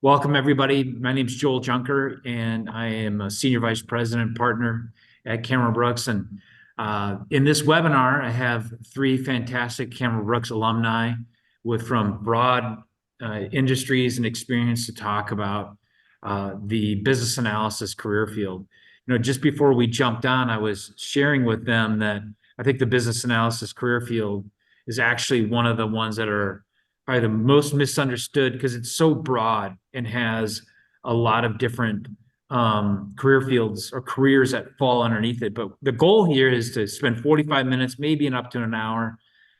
Welcome, everybody. My name is Joel Junker, and I am a Senior Vice President partner at Cameron Brooks. And in this webinar, I have three fantastic Cameron Brooks alumni from broad industries and experience to talk about the business analysis career field. Just before we jumped on, I was sharing with them that I think the business analysis career field is actually one of the ones that are probably the most misunderstood because it's so broad and has a lot of different career fields or careers that fall underneath it. But the goal here is to spend 45 minutes, maybe up to an hour,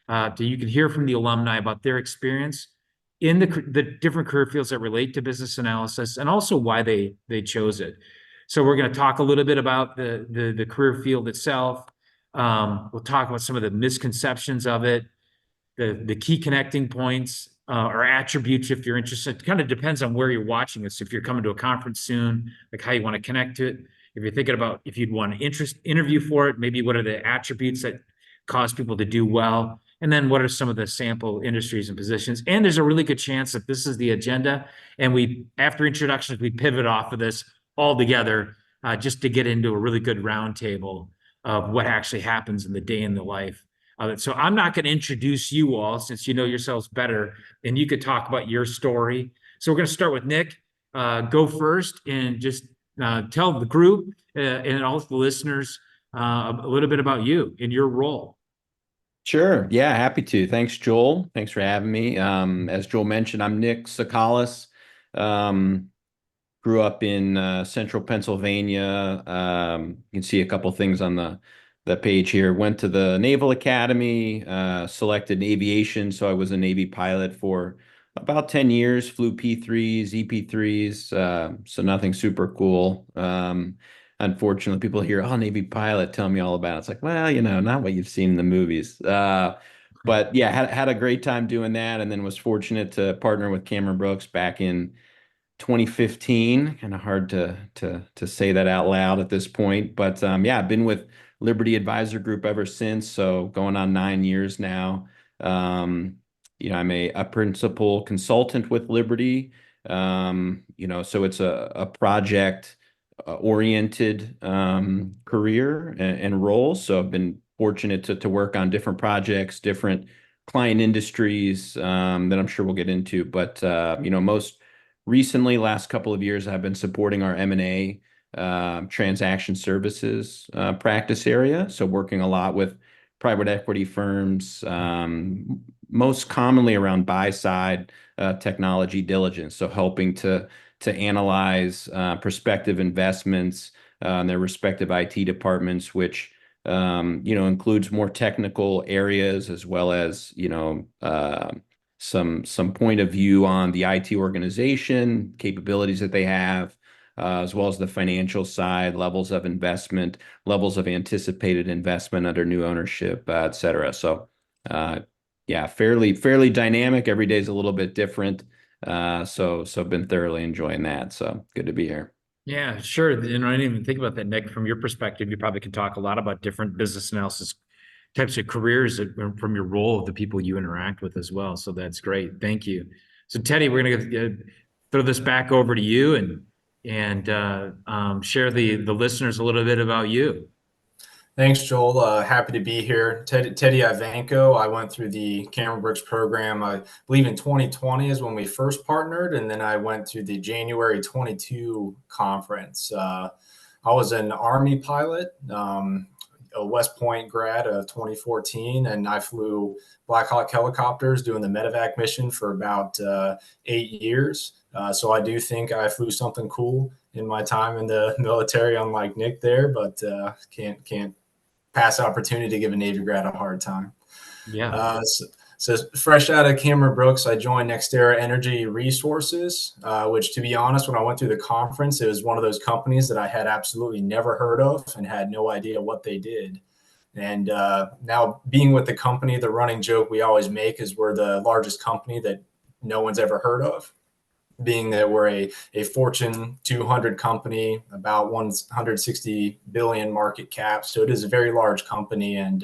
so you can hear from the alumni about their experience in the different career fields that relate to business analysis and also why they chose it. So we're going to talk a little bit about the career field itself. We'll talk about some of the misconceptions of it, the key connecting points or attributes if you're interested. It kind of depends on where you're watching this. If you're coming to a conference soon, like how you want to connect to it. If you're thinking about if you'd want to interview for it, maybe what are the attributes that cause people to do well? And then what are some of the sample industries and positions? And there's a really good chance that this is the agenda. And after introductions, we pivot off of this all together just to get into a really good roundtable of what actually happens in the day in the life. So I'm not going to introduce you all since you know yourselves better, and you could talk about your story. So we're going to start with Nick. Go first and just tell the group and all the listeners a little bit about you and your role. Sure. Yeah, happy to. Thanks, Joel. Thanks for having me. As Joel mentioned, I'm Nick Sakalis. Grew up in central Pennsylvania. You can see a couple things on the page here. Went to the Naval Academy, selected aviation. So I was a Navy pilot for about 10 years, flew P3s, EP3s, so nothing super cool. Unfortunately, people hear, oh, Navy pilot, tell me all about it. It's like, well, not what you've seen in the movies. But yeah, had a great time doing that, and then was fortunate to partner with Cameron Brooks back in 2015. Kind of hard to say that out loud at this point, but yeah, I've been with Liberty Advisor Group ever since, so going on 9 years now. I'm a principal consultant with Liberty. So it's a project oriented career and role. So I've been fortunate to work on different projects, different client industries that I'm sure we'll get into. But most recently, last couple of years, I've been supporting our M&A transaction services practice area. So working a lot with private equity firms, most commonly around buy side technology diligence. So helping to analyze prospective investments in their respective IT departments, which includes more technical areas as well as some point of view on the IT organization, capabilities that they have, as well as the financial side, levels of investment, levels of anticipated investment under new ownership, et cetera. So, yeah, fairly dynamic. Every day is a little bit different. So been thoroughly enjoying that. So good to be here. Yeah, sure. I didn't even think about that, Nick. From your perspective, you probably can talk a lot about different business analysis types of careers from your role of the people you interact with as well. So that's great. Thank you. So Teddy, we're going to throw this back over to you and share the listeners a little bit about you. Thanks, Joel. Happy to be here. Teddy Ivanko. I went through the Cameron Brooks program, I believe in 2020 is when we first partnered, and then I went to the January 22 conference. I was an Army pilot, a West Point grad of 2014, and I flew Black Hawk helicopters doing the medevac mission for about 8 years. So I do think I flew something cool in my time in the military, unlike Nick there, but can't pass opportunity to give a Navy grad a hard time. Yeah. So fresh out of Cameron Brooks, I joined NextEra Energy Resources, which, to be honest, when I went through the conference, it was one of those companies that I had absolutely never heard of and had no idea what they did. And now being with the company, the running joke we always make is we're the largest company that no one's ever heard of, being that we're a Fortune 200 company, about 160 billion market cap. So it is a very large company, and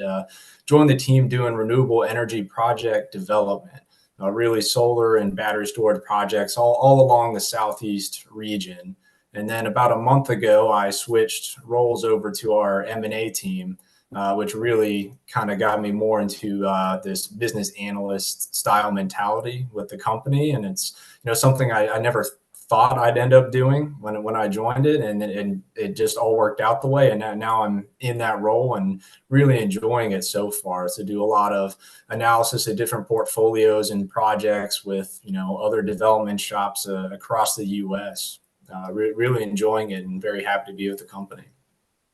joined the team doing renewable energy project development. really solar and battery storage projects all along the Southeast region. And then about a month ago, I switched roles over to our M&A team, which really kind of got me more into this business analyst style mentality with the company. And it's, something I never thought I'd end up doing when I joined it, and it just all worked out the way. And now I'm in that role and really enjoying it so far. To do a lot of analysis of different portfolios and projects with other development shops across the U.S. Really enjoying it and very happy to be with the company.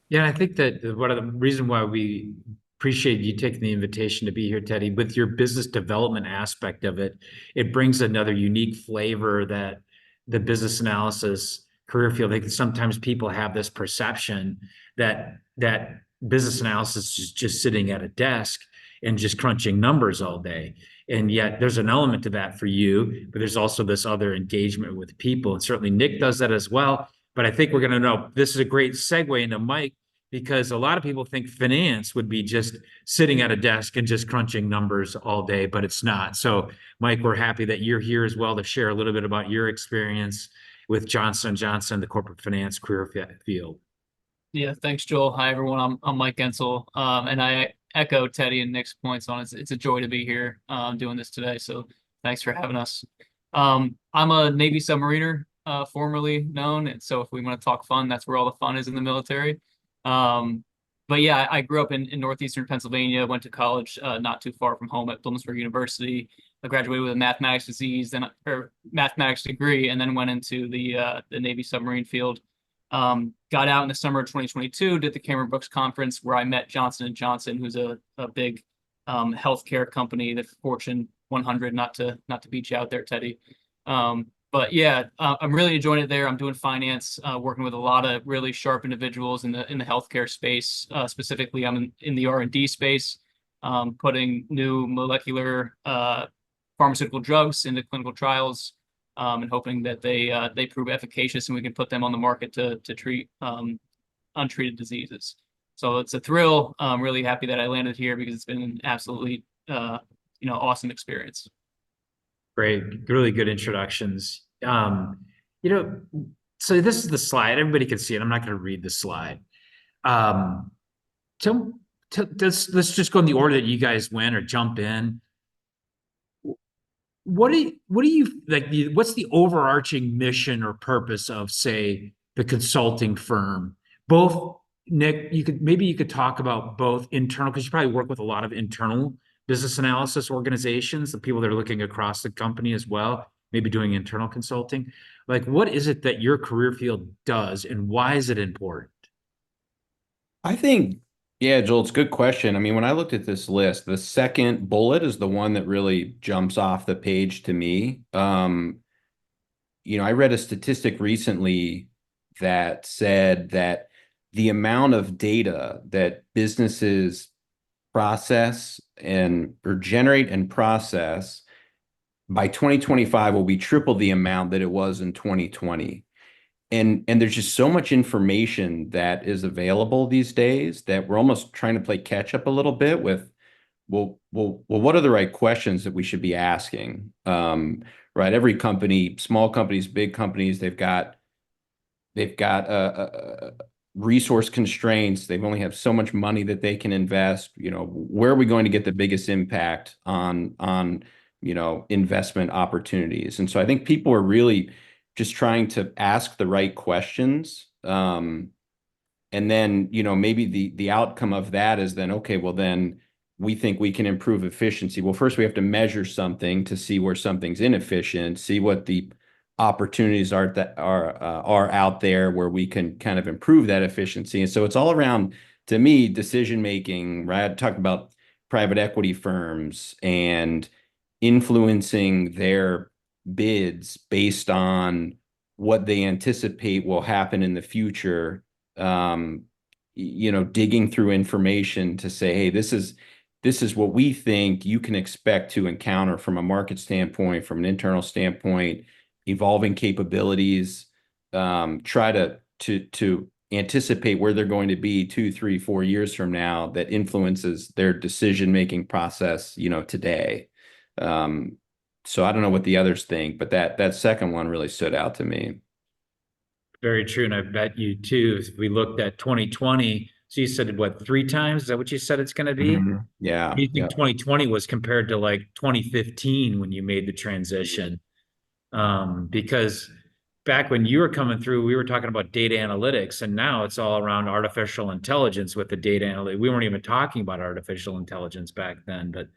Yeah, I think that one of the reason why we appreciate you taking the invitation to be here, Teddy, with your business development aspect of it, it brings another unique flavor that the business analysis career field. Like sometimes people have this perception that business analysis is just sitting at a desk and just crunching numbers all day. And yet there's an element to that for you, but there's also this other engagement with people. And certainly Nick does that as well. But I think we're going to know this is a great segue into Mike, because a lot of people think finance would be just sitting at a desk and just crunching numbers all day, but it's not. So, Mike, we're happy that you're here as well to share a little bit about your experience with Johnson & Johnson, the corporate finance career field. Yeah, thanks, Joel. Hi, everyone. I'm Mike Gensel, and I echo Teddy and Nick's points on it. It's a joy to be here doing this today, so thanks for having us. I'm a Navy submariner, formerly known, and so if we want to talk fun, that's where all the fun is in the military. But yeah, I grew up in northeastern Pennsylvania, went to college not too far from home at Bloomsburg University. I graduated with a mathematics mathematics degree, and then went into the Navy submarine field. Got out in the summer of 2022, did the Cameron Brooks conference where I met Johnson & Johnson, who's a big healthcare company, the Fortune 100, not to beat you out there, Teddy. But yeah, I'm really enjoying it there. I'm doing finance, working with a lot of really sharp individuals in the healthcare space. Specifically, I'm in the R&D space, putting new molecular pharmaceutical drugs into clinical trials, and hoping that they prove efficacious and we can put them on the market to treat untreated diseases. So it's a thrill. I'm really happy that I landed here because it's been an absolutely awesome experience. Great, really good introductions. So this is the slide. Everybody can see it. I'm not going to read the slide. Let's just go in the order that you guys went or jump in. What do you like? What's the overarching mission or purpose of, say, the consulting firm? Both, Nick, you could talk about both internal, because you probably work with a lot of internal business analysis organizations, the people that are looking across the company as well, maybe doing internal consulting. Like, what is it that your career field does, and why is it important? I think, yeah, Joel, it's a good question. I mean, when I looked at this list, the second bullet is the one that really jumps off the page to me. I read a statistic recently that said that the amount of data that businesses process or generate and process by 2025 will be triple the amount that it was in 2020. And there's just so much information that is available these days that we're almost trying to play catch up a little bit with, well, what are the right questions that we should be asking? Right. Every company, small companies, big companies, they've got resource constraints. They only have so much money that they can invest. Where are we going to get the biggest impact on investment opportunities? And so I think people are really just trying to ask the right questions. And then, maybe the outcome of that is then, okay, well, then we think we can improve efficiency. Well, first we have to measure something to see where something's inefficient, see what the opportunities are out there where we can kind of improve that efficiency. And so it's all around, to me, decision making, right? I talked about private equity firms and influencing their bids based on what they anticipate will happen in the future. Digging through information to say, hey, this is what we think you can expect to encounter from a market standpoint, from an internal standpoint, evolving capabilities, try to anticipate where they're going to be 2, 3, 4 years from now that influences their decision-making process, today. So I don't know what the others think, but that second one really stood out to me. Very true. And I bet you too, if we looked at 2020, so you said what, 3 times? Is that what you said it's going to be? Yeah. You Yeah. think 2020 was compared to like 2015 when you made the transition? Because back when you were coming through, we were talking about data analytics, and now it's all around artificial intelligence with the data analytics. We weren't even talking about artificial intelligence back then, but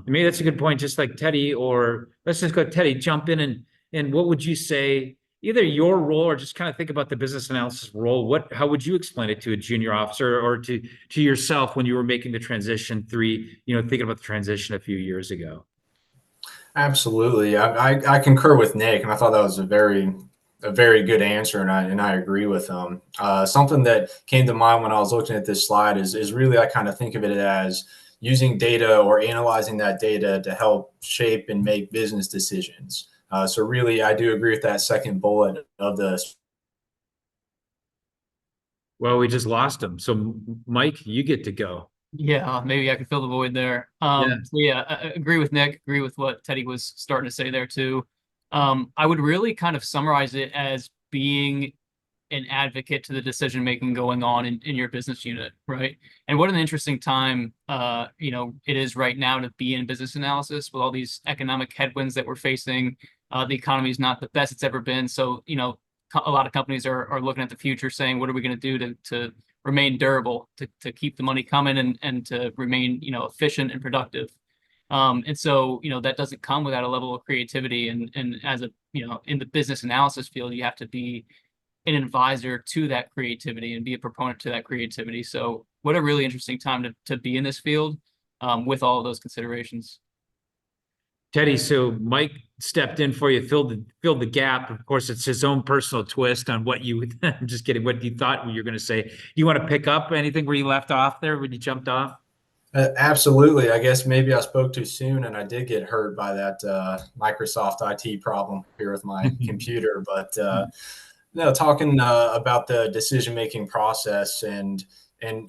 maybe that's a good point. Just like Teddy, or let's just go, Teddy, jump in and what would you say, either your role or just kind of think about the business analysis role? How would you explain it to a junior officer or to yourself when you were making the transition thinking about the transition a few years ago? Absolutely. I concur with Nick, and I thought that was a very good answer, and I agree with him. Something that came to mind when I was looking at this slide is really, I kind of think of it as using data or analyzing that data to help shape and make business decisions. So really, I do agree with that second bullet of the. Well, we just lost him. So Mike, you get to go. Yeah, maybe I could fill the void there. Yeah. So yeah, I agree with Nick, agree with what Teddy was starting to say there too. I would really kind of summarize it as being an advocate to the decision making going on in your business unit, right? And what an interesting time it is right now to be in business analysis with all these economic headwinds that we're facing. The economy is not the best it's ever been. So, a lot of companies are looking at the future saying, what are we going to do to remain durable, to keep the money coming and to remain, efficient and productive. And so, that doesn't come without a level of creativity. And as in the business analysis field, you have to be an advisor to that creativity and be a proponent to that creativity. So what a really interesting time to be in this field with all of those considerations. Teddy, so Mike stepped in for you, filled the gap. Of course, it's his own personal twist on what you. I'm just kidding. What you thought you were going to say. Do you want to pick up anything where you left off there when you jumped off? Absolutely. I guess maybe I spoke too soon, and I did get hurt by that Microsoft IT problem here with my computer. But no, talking about the decision-making process and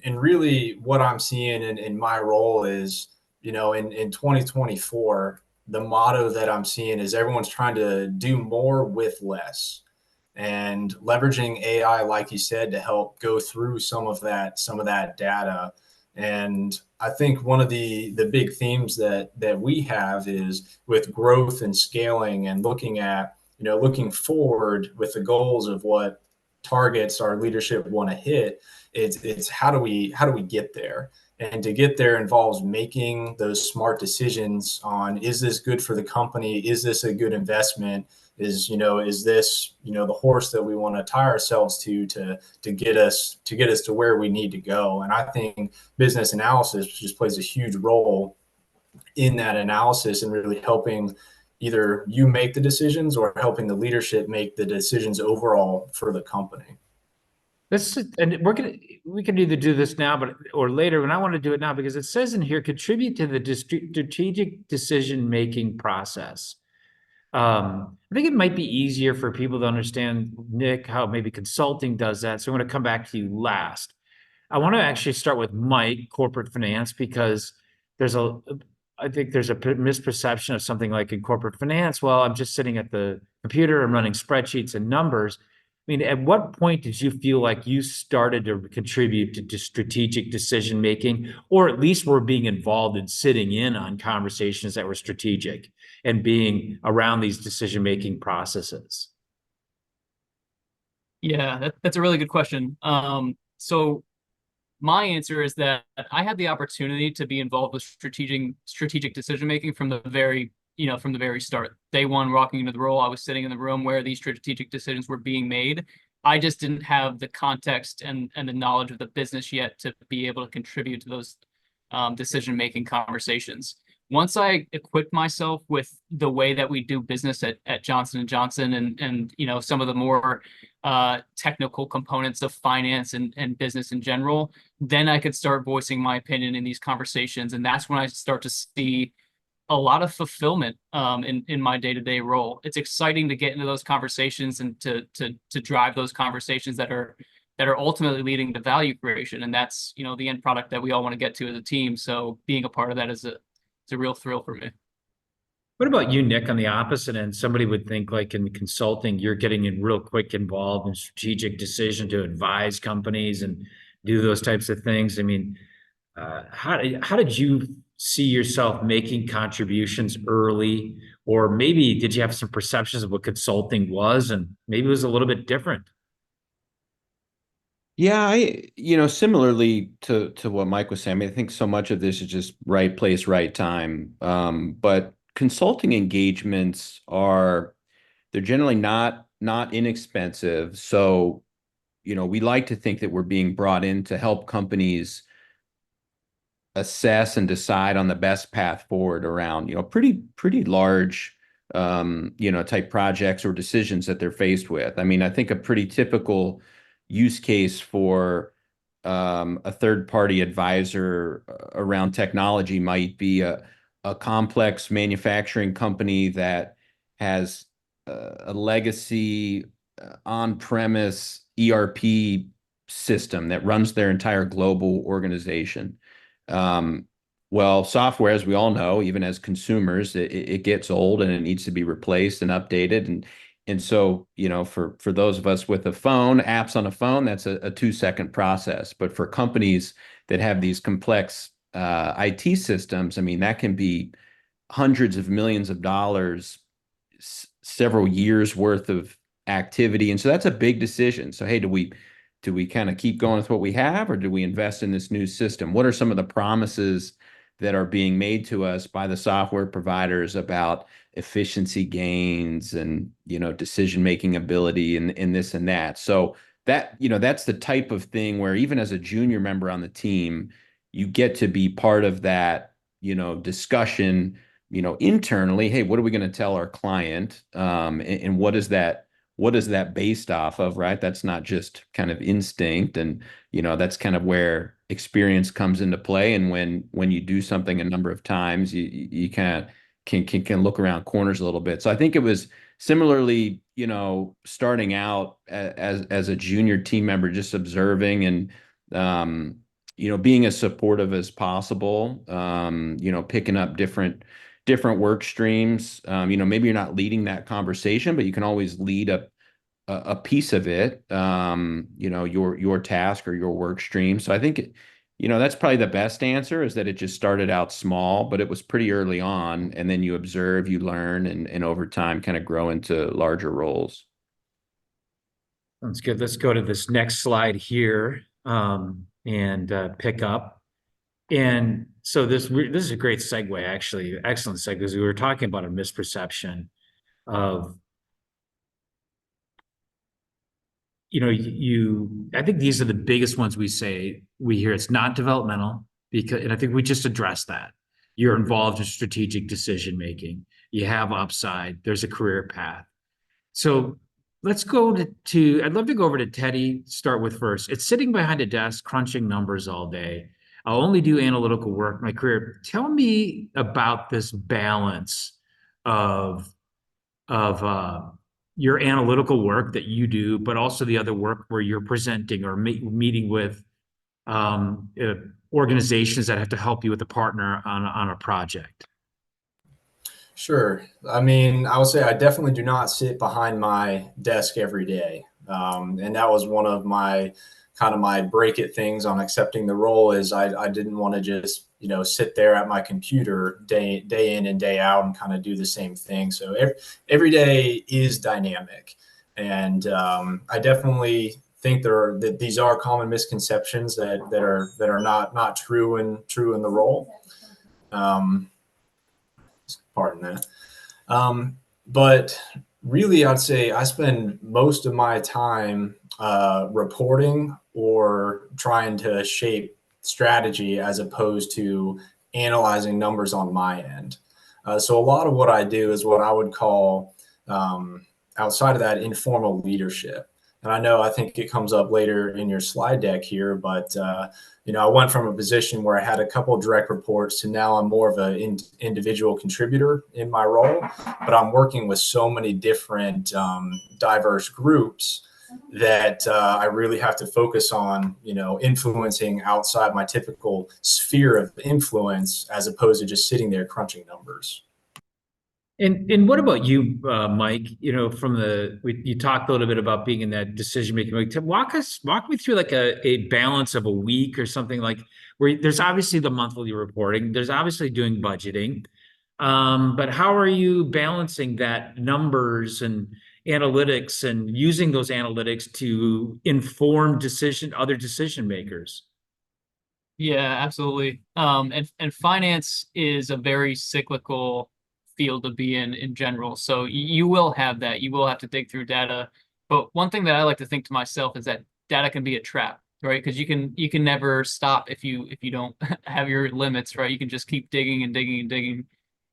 really what I'm seeing in my role is, in 2024, the motto that I'm seeing is everyone's trying to do more with less, and leveraging AI, like you said, to help go through some of that data. And I think one of the big themes that we have is with growth and scaling and looking forward with the goals of what targets our leadership want to hit. It's how do we get there? And to get there involves making those smart decisions on, is this good for the company? Is this a good investment? Is this the horse that we want to tie ourselves to get us to where we need to go? And I think business analysis just plays a huge role in that analysis and really helping either you make the decisions or helping the leadership make the decisions overall for the company. And we can either do this now, or later. And I want to do it now because it says in here, contribute to the strategic decision-making process. I think it might be easier for people to understand, Nick, how maybe consulting does that. So I'm going to come back to you last. I want to actually start with Mike, corporate finance, because I think there's a misperception of something like in corporate finance. Well, I'm just sitting at the computer and running spreadsheets and numbers. I mean, at what point did you feel like you started to contribute to strategic decision making, or at least were being involved in sitting in on conversations that were strategic and being around these decision making processes? Yeah, that's a really good question. So my answer is that I had the opportunity to be involved with strategic decision making from the very start. Day one, walking into the role, I was sitting in the room where these strategic decisions were being made. I just didn't have the context and the knowledge of the business yet to be able to contribute to those decision making conversations. Once I equipped myself with the way that we do business at Johnson & Johnson and some of the more technical components of finance and business in general, then I could start voicing my opinion in these conversations. And that's when I start to see a lot of fulfillment in my day-to-day role. It's exciting to get into those conversations and to drive those conversations that are ultimately leading to value creation. And that's, the end product that we all want to get to as a team. So being a part of that is a real thrill for me. What about you, Nick, on the opposite end? Somebody would think like in consulting, you're getting in real quick involved in strategic decision to advise companies and do those types of things. I mean, how did you see yourself making contributions early? Or maybe did you have some perceptions of what consulting was and maybe it was a little bit different? Yeah, similarly to what Mike was saying, I mean, I think so much of this is just right place, right time. But consulting engagements they're generally not inexpensive. So, we like to think that we're being brought in to help companies assess and decide on the best path forward around, pretty large, type projects or decisions that they're faced with. I mean, I think a pretty typical use case for a third-party advisor around technology might be a complex manufacturing company that has a legacy on-premise ERP system that runs their entire global organization. Well, software, as we all know, even as consumers, it gets old and it needs to be replaced and updated. And so, for those of us with apps on a phone, that's a 2-second process. But for companies that have these complex IT systems, I mean, that can be hundreds of millions of dollars, several years worth of activity. And so that's a big decision. So, hey, do we kind of keep going with what we have, or do we invest in this new system? What are some of the promises that are being made to us by the software providers about efficiency gains and, decision-making ability and this and that? So that's the type of thing where even as a junior member on the team, you get to be part of that, discussion, internally. Hey, what are we going to tell our client? And what is that based off of, right? That's not just kind of instinct. And, that's kind of where experience comes into play. And when you do something a number of times, you kind of can look around corners a little bit. So I think it was similarly, starting out as a junior team member, just observing and, being as supportive as possible, picking up different work streams. Maybe you're not leading that conversation, but you can always lead a piece of it, your task or your work stream. So I think, that's probably the best answer, is that it just started out small, but it was pretty early on. And then you observe, you learn, and over time kind of grow into larger roles. Sounds good. Let's go to this next slide here and pick up. And so this is a great segue, actually, excellent segue, because we were talking about a misperception of, I think these are the biggest ones we hear. It's not developmental, and I think we just addressed that. You're involved in strategic decision making. You have upside. There's a career path. So let's go I'd love to go over to Teddy, start with first. It's sitting behind a desk, crunching numbers all day. I'll only do analytical work in my career. Tell me about this balance of your analytical work that you do, but also the other work where you're presenting or meeting with organizations that have to help you with a partner on a project. Sure. I mean, I would say I definitely do not sit behind my desk every day. And that was one of my break it things on accepting the role, is I didn't want to just, sit there at my computer day in and day out and kind of do the same thing. So every day is dynamic. And I definitely think that these are common misconceptions that are not true in the role. Pardon that. But really, I'd say I spend most of my time reporting or trying to shape strategy as opposed to analyzing numbers on my end. So a lot of what I do is what I would call, outside of that, informal leadership. And I think it comes up later in your slide deck here, but I went from a position where I had a couple of direct reports to now I'm more of an individual contributor in my role, but I'm working with so many different diverse groups that I really have to focus on, influencing outside my typical sphere of influence, as opposed to just sitting there crunching numbers. And what about you, Mike? You know, you talked a little bit about being in that decision making. Like, walk me through like a balance of a week or something like where there's obviously the monthly reporting, there's obviously doing budgeting, but how are you balancing that numbers and analytics and using those analytics to inform other decision makers? Yeah, absolutely. And finance is a very cyclical field to be in general. So you will have that. You will have to dig through data. But one thing that I like to think to myself is that data can be a trap, right? Because you can never stop if you don't have your limits, right? You can just keep digging and digging and digging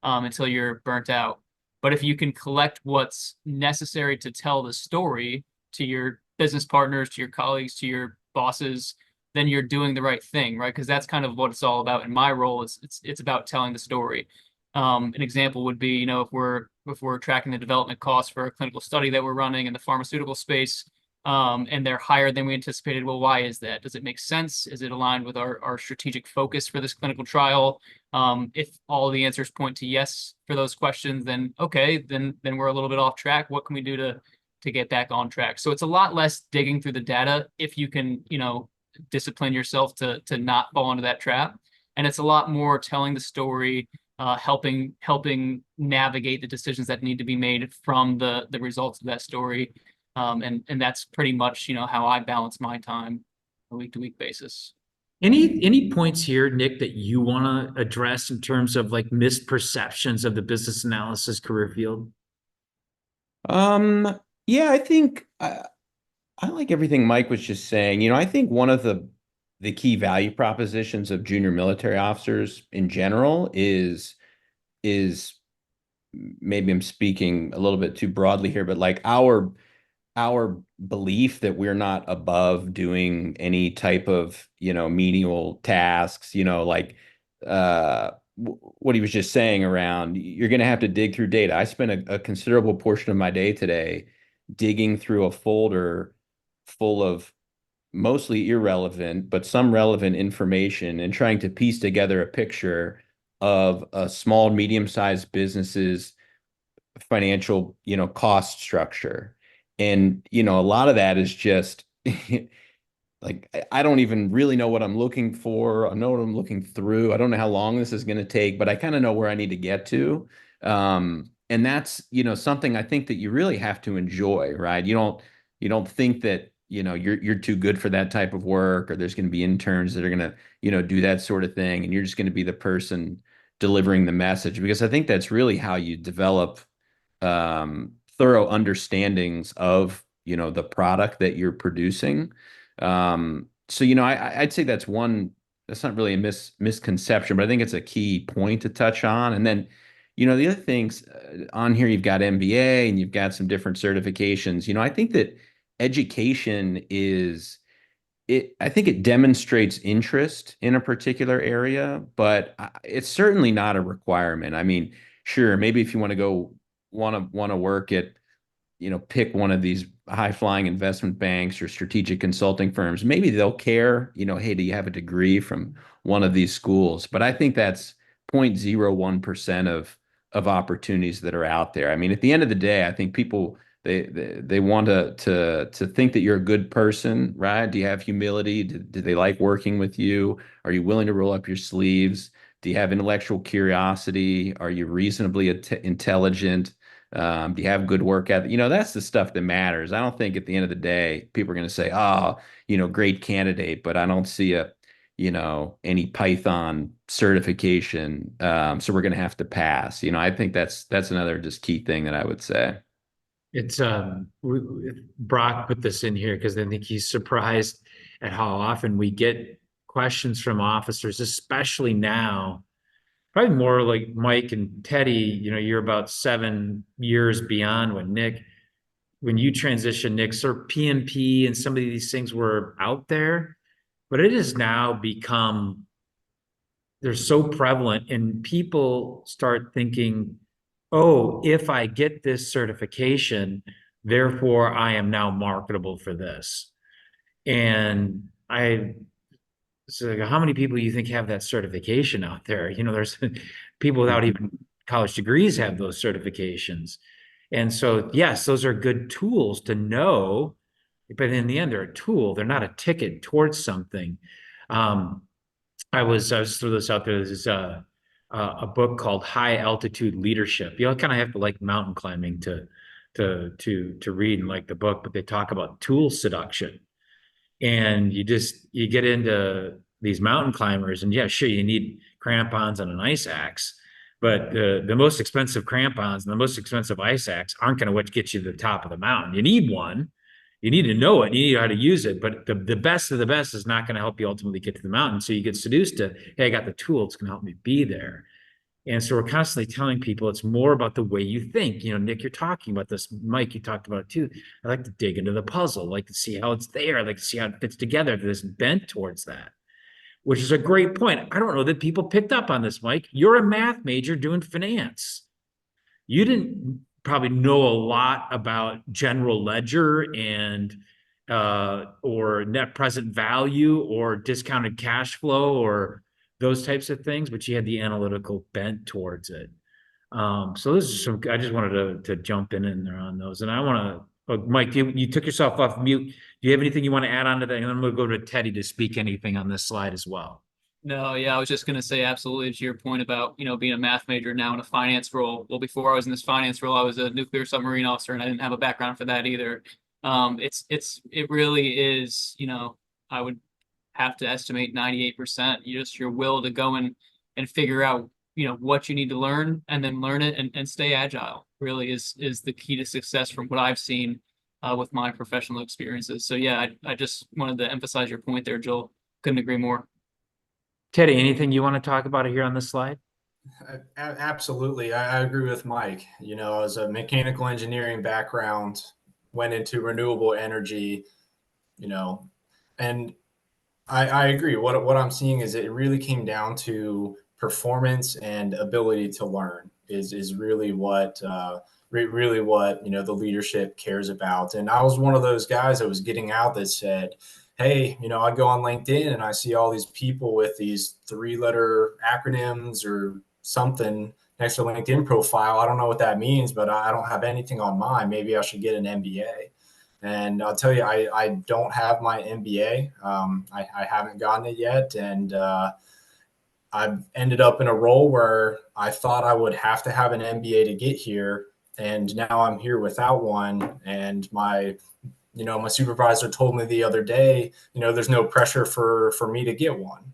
until you're burnt out. But if you can collect what's necessary to tell the story to your business partners, to your colleagues, to your bosses, then you're doing the right thing, right? Because that's kind of what it's all about in my role. It's about telling the story. An example would be, if we're tracking the development costs for a clinical study that we're running in the pharmaceutical space, and they're higher than we anticipated. Well, why is that? Does it make sense? Is it aligned with our strategic focus for this clinical trial? If all the answers point to yes for those questions, then okay, then we're a little bit off track. What can we do to get back on track? So it's a lot less digging through the data if you can, discipline yourself to not fall into that trap. And it's a lot more telling the story, helping navigate the decisions that need to be made from the results of that story. And that's pretty much, how I balance my time on a week to week basis. Any points here, Nick, that you want to address in terms of like misperceptions of the business analysis career field? Yeah, I think I like everything Mike was just saying. I think one of the key value propositions of junior military officers in general is maybe I'm speaking a little bit too broadly here, but like our belief that we're not above doing any type of, menial tasks, like what he was just saying around, you're going to have to dig through data. I spent a considerable portion of my day today digging through a folder full of mostly irrelevant, but some relevant information and trying to piece together a picture of a small, medium-sized business's financial, cost structure. And, a lot of that is just like, I don't even really know what I'm looking for. I know what I'm looking through. I don't know how long this is going to take, but I kind of know where I need to get to. And that's, something I think that you really have to enjoy, right? You don't think that, you're too good for that type of work, or there's going to be interns that are going to, do that sort of thing. And you're just going to be the person delivering the message, because I think that's really how you develop thorough understandings of, the product that you're producing. So, I'd say that's not really a misconception, but I think it's a key point to touch on. And then, the other things on here, you've got MBA and you've got some different certifications. I think that education I think it demonstrates interest in a particular area, but it's certainly not a requirement. I mean, sure, maybe if you want to work at, pick one of these high flying investment banks or strategic consulting firms, maybe they'll care, hey, do you have a degree from one of these schools? But I think that's 0.01% of opportunities that are out there. I mean, at the end of the day, I think people they want to think that you're a good person, right? Do you have humility? Do they like working with you? Are you willing to roll up your sleeves? Do you have intellectual curiosity? Are you reasonably intelligent? Do you have good work ethic? That's the stuff that matters. I don't think at the end of the day, people are going to say, oh, great candidate, but I don't see any Python certification. So we're going to have to pass. I think that's another just key thing that I would say. It's Brock put this in here because I think he's surprised at how often we get questions from officers, especially now. Probably more like Mike and Teddy, you're about 7 years beyond when you transition, Nick, sort of PMP and some of these things were out there, but it has now become, they're so prevalent and people start thinking, oh, if I get this certification, therefore I am now marketable for this. And so how many people you think have that certification out there? There's people without even college degrees have those certifications. And so, yes, those are good tools to know, but in the end, they're a tool. They're not a ticket towards something. I was throw this out there. There's a book called High Altitude Leadership. You kind of have to like mountain climbing to read and like the book, but they talk about tool seduction. And you get into these mountain climbers, and yeah, sure, you need crampons and an ice axe, but the most expensive crampons and the most expensive ice axe aren't going to get you to the top of the mountain. You need one. You need to know it. You need to know how to use it. But the best of the best is not going to help you ultimately get to the mountain. So you get seduced to, hey, I got the tool. It's going to help me be there. And so we're constantly telling people it's more about the way you think. You know, Nick, you're talking about this. Mike, you talked about it too. I like to dig into the puzzle. I like to see how it's there. I like to see how it fits together. There's bent towards that, which is a great point. I don't know that people picked up on this, Mike. You're a math major doing finance. You didn't probably know a lot about general ledger and or net present value or discounted cash flow or those types of things, but you had the analytical bent towards it. So this is some, I just wanted to jump in there on those. And I want to, Mike, you took yourself off mute. Do you have anything you want to add on to that? And I'm going to go to Teddy to speak anything on this slide as well. No, yeah, I was just going to say absolutely to your point about, being a math major now in a finance role. Well, before I was in this finance role, I was a nuclear submarine officer, and I didn't have a background for that either. It really is, I would have to estimate 98%. Just your will to go and figure out, what you need to learn and then learn it and stay agile really is the key to success from what I've seen with my professional experiences. So yeah, I just wanted to emphasize your point there, Joel. Couldn't agree more. Teddy, anything you want to talk about here on this slide? Absolutely. I agree with Mike. As a mechanical engineering background, went into renewable energy, and I agree. What I'm seeing is it really came down to performance and ability to learn is really what really what the leadership cares about. And I was one of those guys that was getting out that said, hey, I go on LinkedIn and I see all these people with these 3-letter acronyms or something next to a LinkedIn profile. I don't know what that means, but I don't have anything on mine. Maybe I should get an MBA. And I'll tell you, I don't have my MBA. I haven't gotten it yet. And I've ended up in a role where I thought I would have to have an MBA to get here. And now I'm here without one. And my supervisor told me the other day, there's no pressure for me to get one.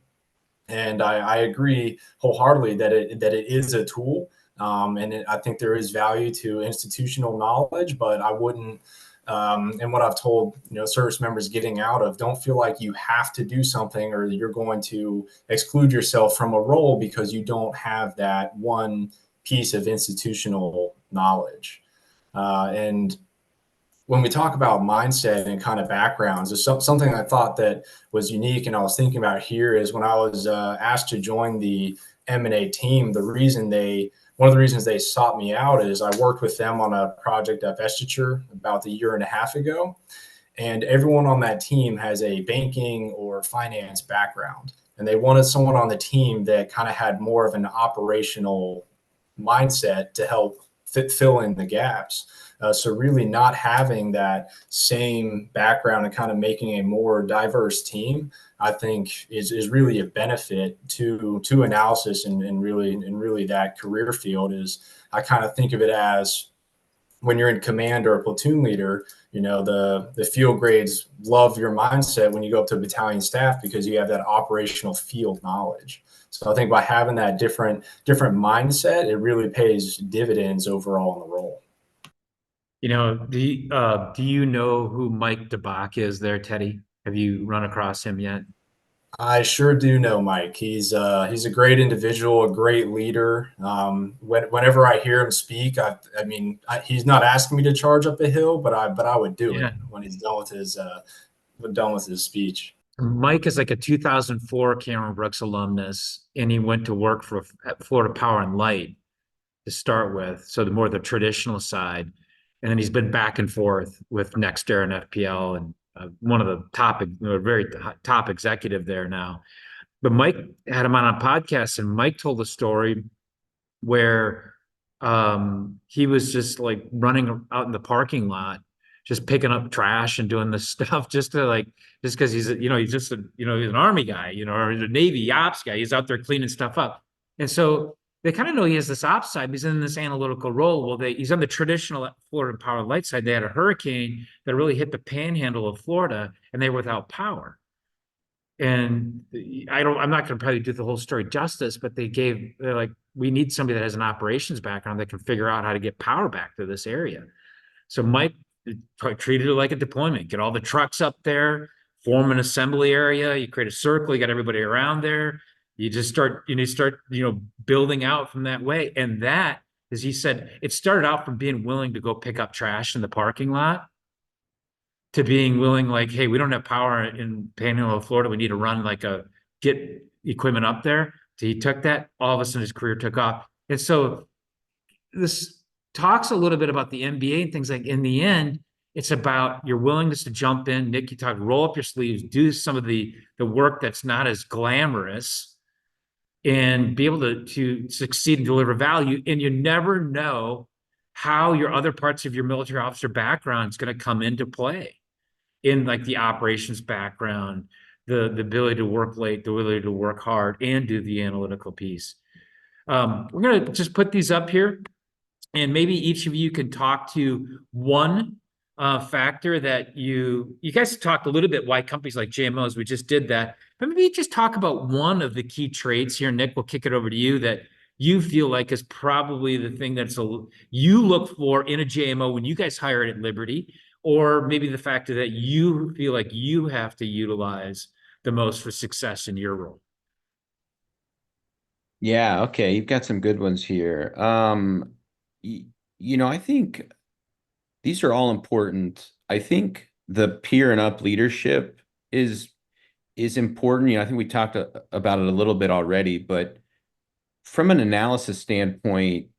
And I agree wholeheartedly that it is a tool. I think there is value to institutional knowledge, but I wouldn't, and what I've told, service members getting out of, don't feel like you have to do something or you're going to exclude yourself from a role because you don't have that one piece of institutional knowledge. And when we talk about mindset and kind of backgrounds, there's something I thought that was unique and I was thinking about here is when I was asked to join the M&A team, one of the reasons they sought me out is I worked with them on a project divestiture about a year and a half ago. And everyone on that team has a banking or finance background. And they wanted someone on the team that kind of had more of an operational mindset to help fill in the gaps. So really not having that same background and kind of making a more diverse team, I think is really a benefit to analysis and really that career field is, I kind of think of it as when you're in command or a platoon leader, the field grades love your mindset when you go up to battalion staff because you have that operational field knowledge. So I think by having that different mindset, it really pays dividends overall in the role. Do you know who Mike DeBach is there, Teddy? Have you run across him yet? I sure do know Mike. He's a great individual, a great leader. Whenever I hear him speak, he's not asking me to charge up a hill, but I would do it when he's done with his speech. Mike is like a 2004 Cameron Brooks alumnus, and he went to work for Florida Power and Light to start with, so the more the traditional side. And then he's been back and forth with NextEra and FPL and one of the very top executive there now. But Mike had him on a podcast, and Mike told a story where he was just like running out in the parking lot, just picking up trash and doing this stuff just to like, just because he's, he's just he's an Army guy, or a Navy ops guy. He's out there cleaning stuff up. And so they kind of know he has this ops side. He's in this analytical role. Well, he's on the traditional Florida Power and Light side. They had a hurricane that really hit the panhandle of Florida, and they were without power. And I'm not going to probably do the whole story justice, but they're like, we need somebody that has an operations background that can figure out how to get power back to this area. So Mike treated it like a deployment, get all the trucks up there, form an assembly area, you create a circle, you got everybody around there. You just start building out from that way. And that, as he said, it started out from being willing to go pick up trash in the parking lot to being willing, like, hey, we don't have power in Panhandle of Florida. We need to run get equipment up there. So he took that. All of a sudden, his career took off. And so this talks a little bit about the MBA and things like. In the end, it's about your willingness to jump in. Nick, you talked, roll up your sleeves, do some of the work that's not as glamorous, and be able to succeed and deliver value. And you never know how your other parts of your military officer background is going to come into play, in like the operations background, the ability to work late, the ability to work hard and do the analytical piece. We're going to just put these up here, and maybe each of you can talk to one factor that you guys talked a little bit why companies like JMOs, we just did that, but maybe just talk about one of the key traits here. Nick, we'll kick it over to you, that you feel like is probably the thing you look for in a JMO when you guys hire it at Liberty, or maybe the factor that you feel like you have to utilize the most for success in your role. Yeah, okay. You've got some good ones here. I think these are all important. I think the peer and up leadership is important. I think we talked about it a little bit already, but from an analysis standpoint,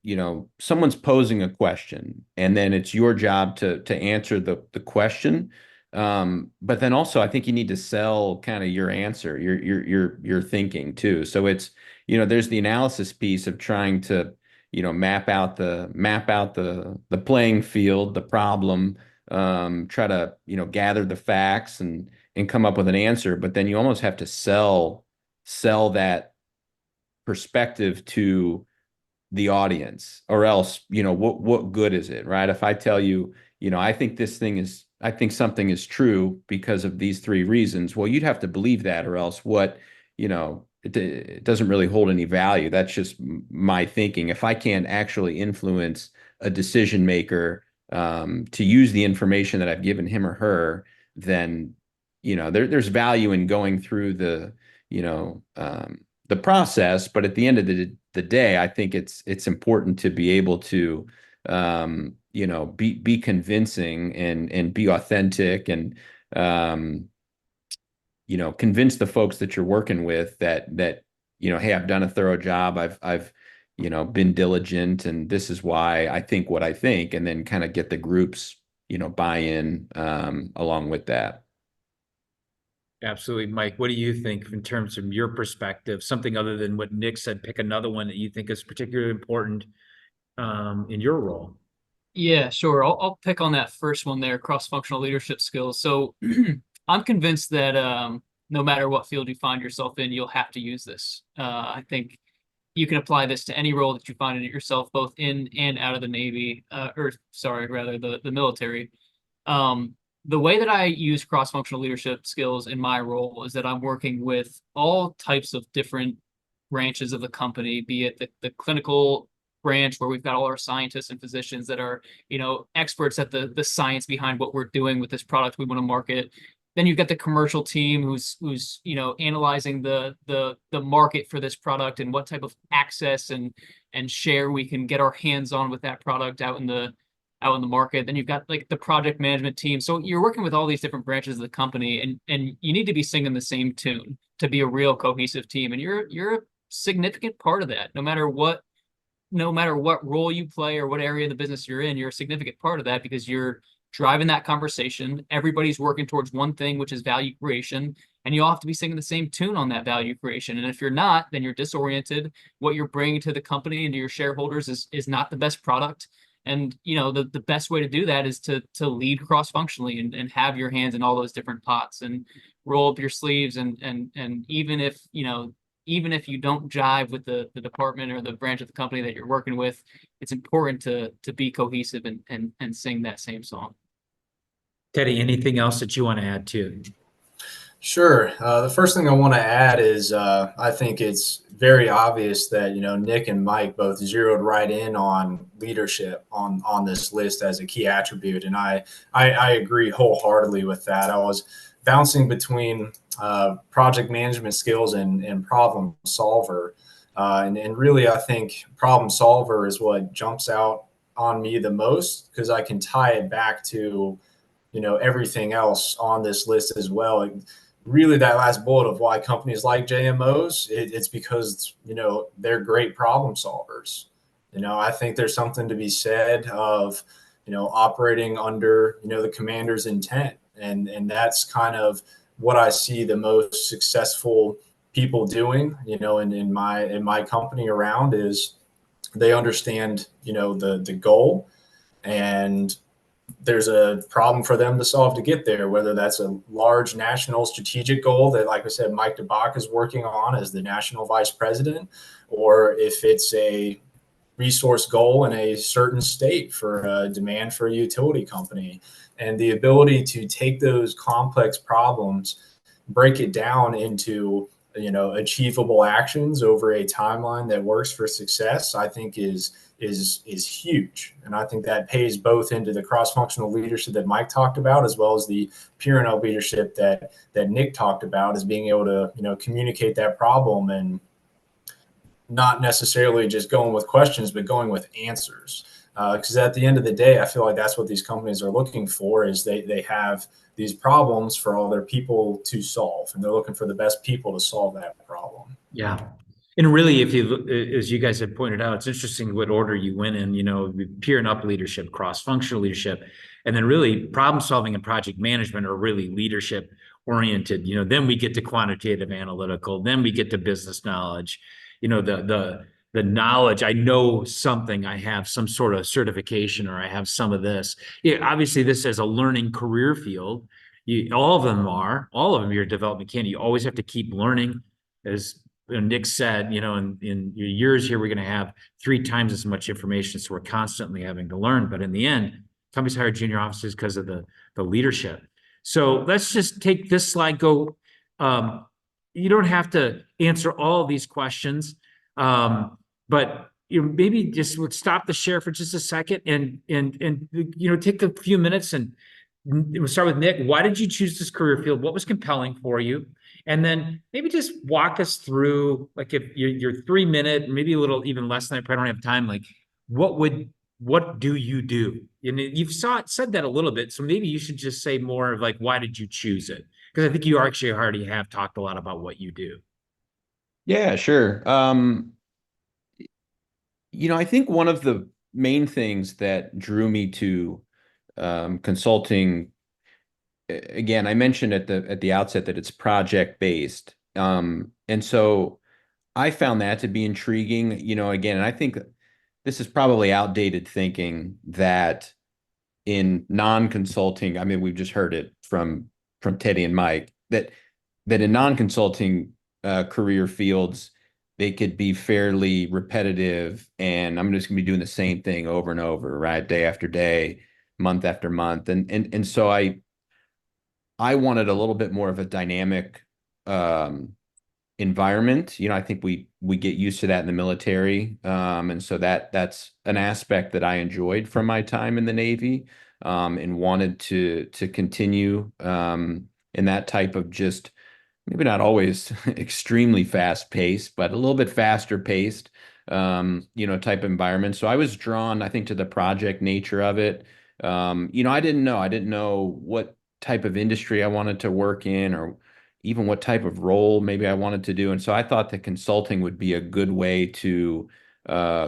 someone's posing a question, and then it's your job to answer the question. But then also, I think you need to sell kind of your answer, your thinking too. So it's, there's the analysis piece of trying to, map out the playing field, the problem, try to, gather the facts and come up with an answer. But then you almost have to sell that perspective to the audience, or else, what good is it, right? If I tell you, I think something is true because of these three reasons, well, you'd have to believe that, or else it doesn't really hold any value. That's just my thinking. If I can't actually influence a decision maker to use the information that I've given him or her, then there's value in going through the process. But at the end of the day, I think it's important to be able to be convincing and be authentic, and convince the folks that you're working with that hey, I've done a thorough job, I've been diligent, and this is why I think what I think, and then kind of get the groups buy in along with that. Absolutely. Mike, what do you think in terms of your perspective, something other than what Nick said? Pick another one that you think is particularly important in your role. Yeah, sure. I'll pick on that first one there, cross-functional leadership skills. So I'm convinced that no matter what field you find yourself in, you'll have to use this. I think you can apply this to any role that you find in yourself, both in and out of the Navy, the military. The way that I use cross-functional leadership skills in my role is that I'm working with all types of different branches of the company, be it the clinical branch, where we've got all our scientists and physicians that are, experts at the science behind what we're doing with this product we want to market. Then you've got the commercial team who's analyzing the market for this product and what type of access and share we can get our hands on with that product out in the market. Then you've got like the project management team. So you're working with all these different branches of the company, and you need to be singing the same tune to be a real cohesive team. And you're a significant part of that. No matter what role you play or what area of the business you're in, you're a significant part of that, because you're driving that conversation. Everybody's working towards one thing, which is value creation. and you all have to be singing the same tune on that value creation. And if you're not, then you're disoriented. What you're bringing to the company and to your shareholders is not the best product. And the best way to do that is to lead cross-functionally and have your hands in all those different pots and roll up your sleeves. And even if you don't jive with the department or the branch of the company that you're working with, it's important to be cohesive and sing that same song. Teddy, anything else that you want to add to? Sure. The first thing I want to add is I think it's very obvious that Nick and Mike both zeroed right in on leadership on this list as a key attribute, and I agree wholeheartedly with that. I was bouncing between project management skills and problem solver, and really I think problem solver is what jumps out on me the most, because I can tie it back to everything else on this list as well. Really, that last bullet of why companies like JMOs, it's because they're great problem solvers. I think there's something to be said of operating under the commander's intent, and that's kind of what I see the most successful people doing in my company around, is they understand the goal, and there's a problem for them to solve to get there, whether that's a large national strategic goal that, like I said, Mike DeBach is working on as the national vice president, or if it's a resource goal in a certain state for a demand for a utility company. And the ability to take those complex problems, break it down into achievable actions over a timeline that works for success, I think is huge. And I think that pays both into the cross-functional leadership that Mike talked about, as well as the P&L leadership that Nick talked about, is being able to communicate that problem and not necessarily just going with questions, but going with answers. Because at the end of the day, I feel like that's what these companies are looking for, is they have these problems for all their people to solve, and they're looking for the best people to solve that problem. Yeah. And really, if you, as you guys have pointed out, it's interesting what order you went in, peer and up leadership, cross-functional leadership, and then really problem solving and project management are really leadership oriented. Then we get to quantitative analytical, then we get to business knowledge, the knowledge, I know something, I have some sort of certification, or I have some of this. Yeah, obviously this is a learning career field. All of them are your development candidate. You always have to keep learning. As Nick said, in your years here, we're going to have 3 times as much information. So we're constantly having to learn. But in the end, companies hire junior officers because of the leadership. So let's just take this slide, go. You don't have to answer all of these questions. But maybe just would stop the share for just a second and take a few minutes, and we'll start with Nick. Why did you choose this career field? What was compelling for you? And then maybe just walk us through, like, if your 3-minute, maybe a little even less than that, I don't have time. Like, what do you do? And you've said that a little bit, so maybe you should just say more of like, why did you choose it? Because I think you actually already have talked a lot about what you do. Yeah, sure. I think one of the main things that drew me to consulting, again, I mentioned at the outset that it's project based, and so I found that to be intriguing. Again, and I think this is probably outdated thinking that in non-consulting, I mean, we've just heard it from Teddy and Mike, that in non-consulting career fields, they could be fairly repetitive, and I'm just going to be doing the same thing over and over, right? Day after day, month after month. And so I wanted a little bit more of a dynamic environment. I think we get used to that in the military. And so that's an aspect that I enjoyed from my time in the Navy, and wanted to continue in that type of, just maybe not always extremely fast paced, but a little bit faster paced, type environment. So I was drawn, I think, to the project nature of it. I didn't know what type of industry I wanted to work in, or even what type of role maybe I wanted to do. And so I thought that consulting would be a good way to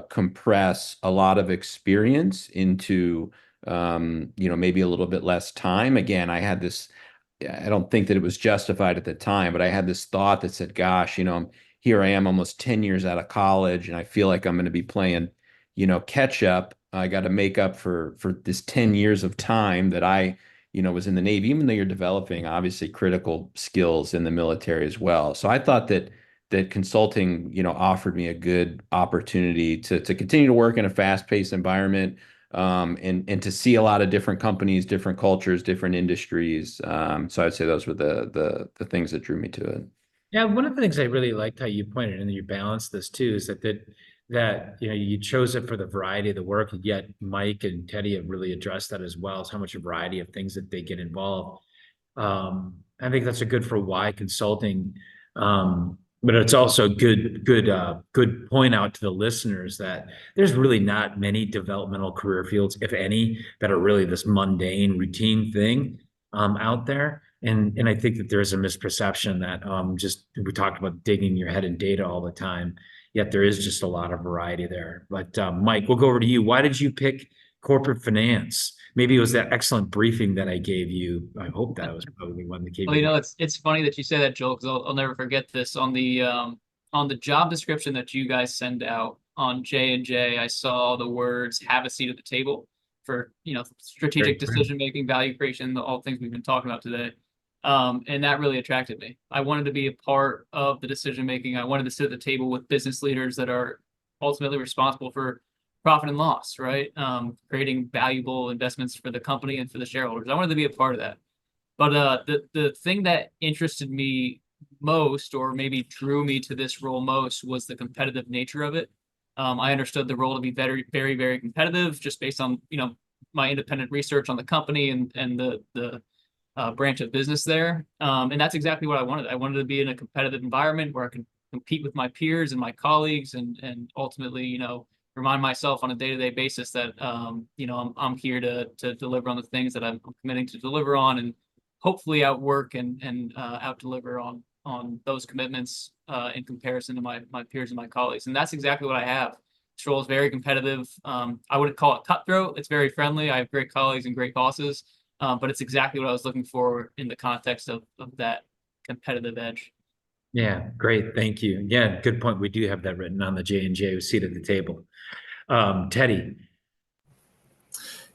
compress a lot of experience into, maybe a little bit less time. Again, I had this I don't think that it was justified at the time, but I had this thought that said, gosh, here I am almost 10 years out of college, and I feel like I'm going to be playing, catch up. I got to make up for this 10 years of time that I, was in the Navy, even though you're developing obviously critical skills in the military as well. So I thought that consulting, offered me a good opportunity to continue to work in a fast-paced environment, and to see a lot of different companies, different cultures, different industries. So I'd say those were the things that drew me to it. Yeah, one of the things I really liked how you pointed and you balanced this too is that you chose it for the variety of the work, and yet Mike and Teddy have really addressed that as well as how much a variety of things that they get involved. I think that's a good for why consulting. But it's also good point out to the listeners that there's really not many developmental career fields, if any, that are really this mundane routine thing out there. And I think that there's a misperception that just we talked about digging your head in data all the time, yet there is just a lot of variety there. But Mike, we'll go over to you. Why did you pick corporate finance? Maybe it was that excellent briefing that I gave you. I hope that was probably one that gave Well, you. it's funny that you say that, Joel, because I'll never forget this. On the job description that you guys send out on J&J, I saw the words "have a seat at the table" for strategic decision making, value creation, all things we've been talking about today. And that really attracted me. I wanted to be a part of the decision making. I wanted to sit at the table with business leaders that are ultimately responsible for profit and loss, right? Creating valuable investments for the company and for the shareholders. I wanted to be a part of that. But the thing that interested me most, or maybe drew me to this role most, was the competitive nature of it. I understood the role to be very, very, very competitive, just based on my independent research on the company and the branch of business there. And that's exactly what I wanted. I wanted to be in a competitive environment where I could compete with my peers and my colleagues, and ultimately, remind myself on a day-to-day basis that I'm here to deliver on the things that I'm committing to deliver on, and hopefully outwork and out deliver on those commitments in comparison to my peers and my colleagues. And that's exactly what I have. This role is very competitive. I wouldn't call it cutthroat. It's very friendly. I have great colleagues and great bosses, but it's exactly what I was looking for in the context of that competitive edge. Yeah, great. Thank you. Yeah, good point. We do have that written on the J&J seat at the table. Teddy.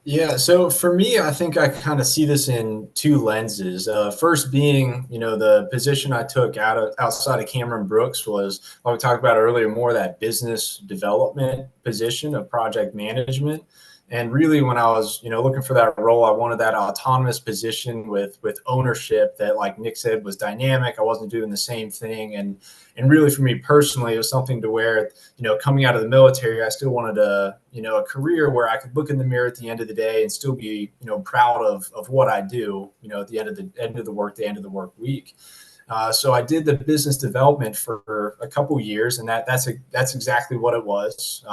Yeah, so for me, I think I kind of see this in two lenses. First being, the position I took outside of Cameron Brooks was, like we talked about earlier, more that business development position of project management. And really, when I was, looking for that role, I wanted that autonomous position with ownership that, like Nick said, was dynamic. I wasn't doing the same thing, and really for me personally, it was something to where, coming out of the military, I still wanted a career where I could look in the mirror at the end of the day and still be, proud of what I do, at the end of the work week. So I did the business development for a couple years, and that's exactly what it was.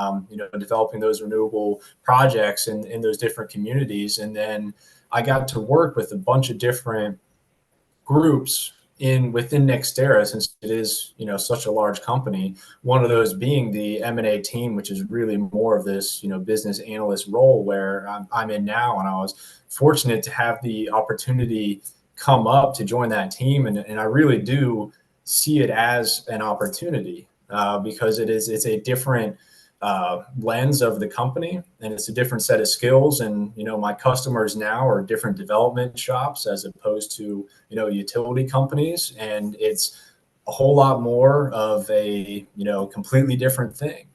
Developing those renewable projects in those different communities, and then I got to work with a bunch of different groups within Nextera, since it is such a large company. One of those being the M&A team, which is really more of this business analyst role where I'm in now, and I was fortunate to have the opportunity come up to join that team, and I really do see it as an opportunity because it's a different lens of the company, and it's a different set of skills. And my customers now are different development shops as opposed to utility companies, and it's a whole lot more of a completely different thing.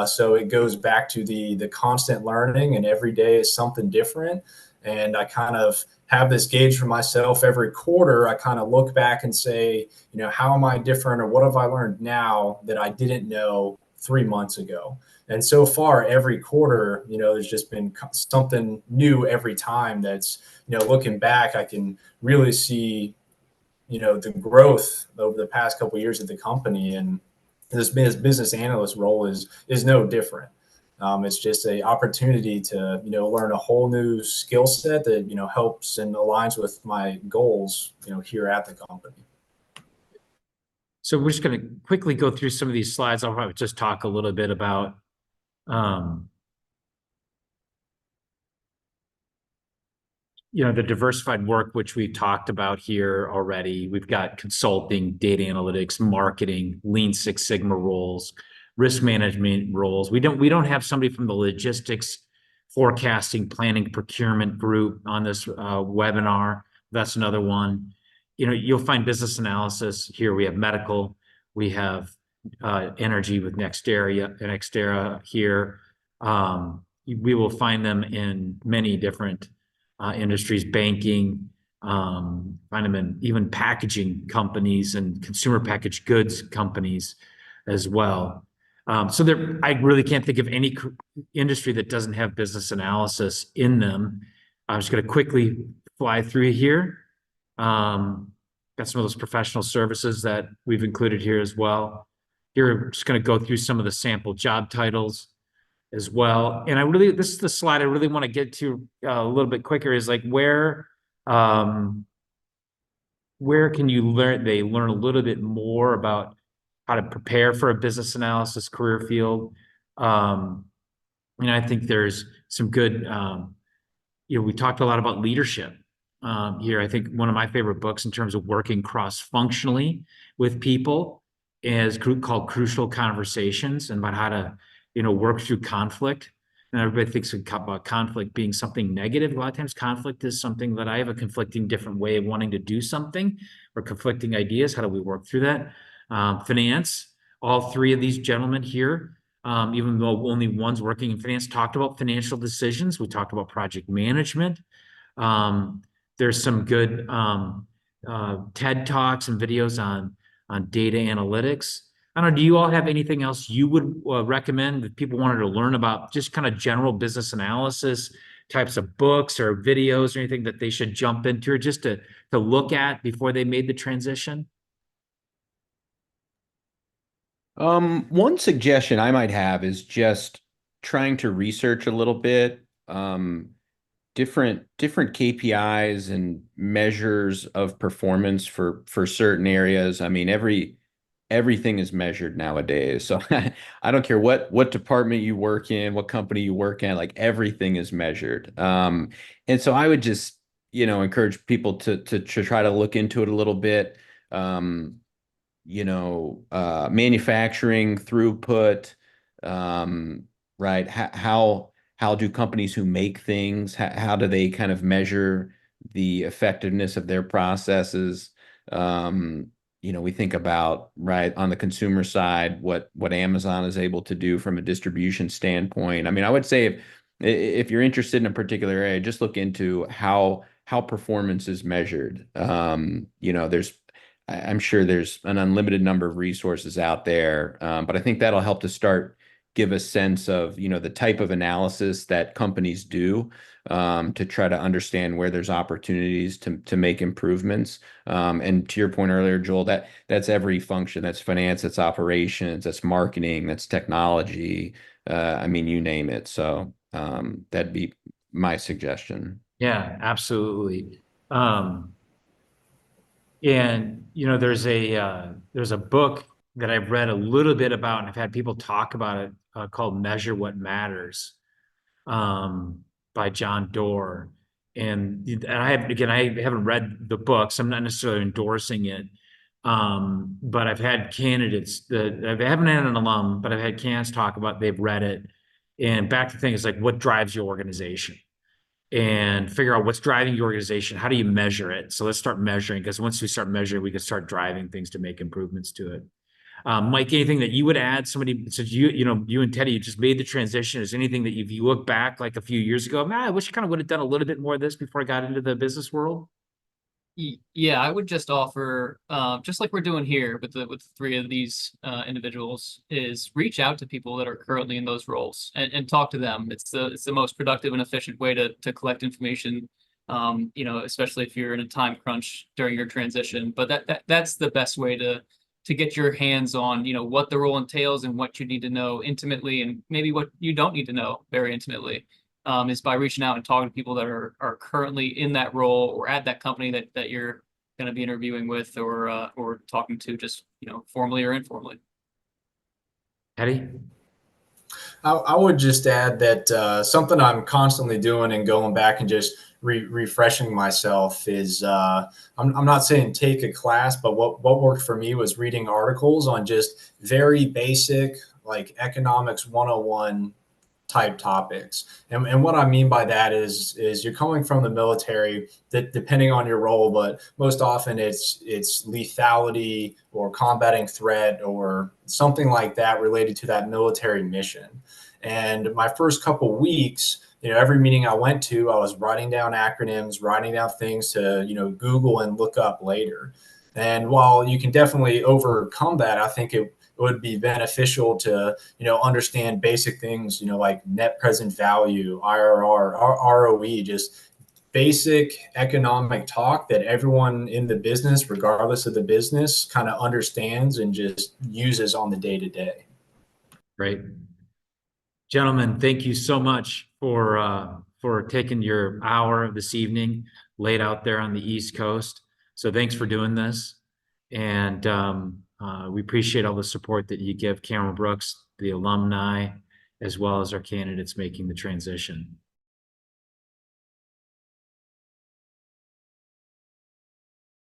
So it goes back to the constant learning, and every day is something different. And I kind of have this gauge for myself every quarter. I kind of look back and say, how am I different, or what have I learned now that I didn't know 3 months ago? And so far, every quarter, there's just been something new every time. That's, looking back, I can really see, the growth over the past couple of years at the company. And this business analyst role is no different. It's just an opportunity to, learn a whole new skill set that, helps and aligns with my goals, here at the company. So we're just going to quickly go through some of these slides. I'll probably just talk a little bit about the diversified work, which we've talked about here already. We've got consulting, data analytics, marketing, Lean Six Sigma roles, risk management roles. We don't have somebody from the logistics, forecasting, planning, procurement group on this webinar. That's another one. You'll find business analysis here. We have medical, we have energy with Nextera here. We will find them in many different industries, banking, find them in even packaging companies and consumer packaged goods companies as well. So I really can't think of any industry that doesn't have business analysis in them. I'm just going to quickly fly through here. Got some of those professional services that we've included here as well. Here, I'm just going to go through some of the sample job titles as well. And this is the slide I really want to get to a little bit quicker, is like where can you learn a little bit more about how to prepare for a business analysis career field. I think there's some good, we talked a lot about leadership here. I think one of my favorite books in terms of working cross-functionally with people is a group called Crucial Conversations, and about how to work through conflict. And everybody thinks about conflict being something negative. A lot of times conflict is something that I have a conflicting different way of wanting to do something, or conflicting ideas. How do we work through that? Finance, all three of these gentlemen here, even though only one's working in finance, talked about financial decisions. We talked about project management. There's some good TED Talks and videos on data analytics. I don't know, do you all have anything else you would recommend if people wanted to learn about just kind of general business analysis types of books or videos or anything that they should jump into, or just to look at before they made the transition? One suggestion I might have is just trying to research a little bit, different KPIs and measures of performance for certain areas. I mean, everything is measured nowadays. So I don't care what department you work in, what company you work in, like everything is measured. And so I would just, encourage people to try to look into it a little bit. Manufacturing throughput, right? How do companies who make things, how do they kind of measure the effectiveness of their processes? We think about, right, on the consumer side, what Amazon is able to do from a distribution standpoint. I mean, I would say if you're interested in a particular area, just look into how performance is measured. I'm sure there's an unlimited number of resources out there, but I think that'll help to give a sense of, the type of analysis that companies do to try to understand where there's opportunities to make improvements. And to your point earlier, Joel, that's every function. That's finance, that's operations, that's marketing, that's technology. I mean, you name it. So that'd be my suggestion. Yeah, absolutely. And there's a book that I've read a little bit about, and I've had people talk about it, called Measure What Matters, by John Doerr. And I haven't read the book, so I'm not necessarily endorsing it. But I've had candidates I haven't had an alum, but I've had candidates talk about they've read it. And back to the thing is like, what drives your organization? And figure out what's driving your organization. How do you measure it? So let's start measuring, because once we start measuring, we can start driving things to make improvements to it. Mike, anything that you would add? Somebody said you and Teddy, you just made the transition. Is anything that if you look back like a few years ago, man, I wish I kind of would have done a little bit more of this before I got into the business world? Yeah, I would just offer, just like we're doing here with the three of these individuals, is reach out to people that are currently in those roles and talk to them. It's the most productive and efficient way to collect information. Especially if you're in a time crunch during your transition. But that's the best way to get your hands on what the role entails and what you need to know intimately, and maybe what you don't need to know very intimately. Is by reaching out and talking to people that are currently in that role or at that company that you're going to be interviewing with or talking to, just formally or informally. Teddy? I would just add that something I'm constantly doing and going back and just refreshing myself is I'm not saying take a class, but what worked for me was reading articles on just very basic, like economics 101 type topics. And what I mean by that is you're coming from the military, that depending on your role, but most often it's lethality or combating threat or something like that related to that military mission. And my first couple weeks, every meeting I went to, I was writing down acronyms, writing down things to, Google and look up later. And while you can definitely overcome that, I think it would be beneficial to, understand basic things, like net present value, IRR, ROE, just basic economic talk that everyone in the business, regardless of the business, kind of understands and just uses on the day to day. Great. Gentlemen, thank you so much for taking your hour this evening, late out there on the East Coast. So thanks for doing this. And we appreciate all the support that you give Cameron Brooks, the alumni, as well as our candidates making the transition.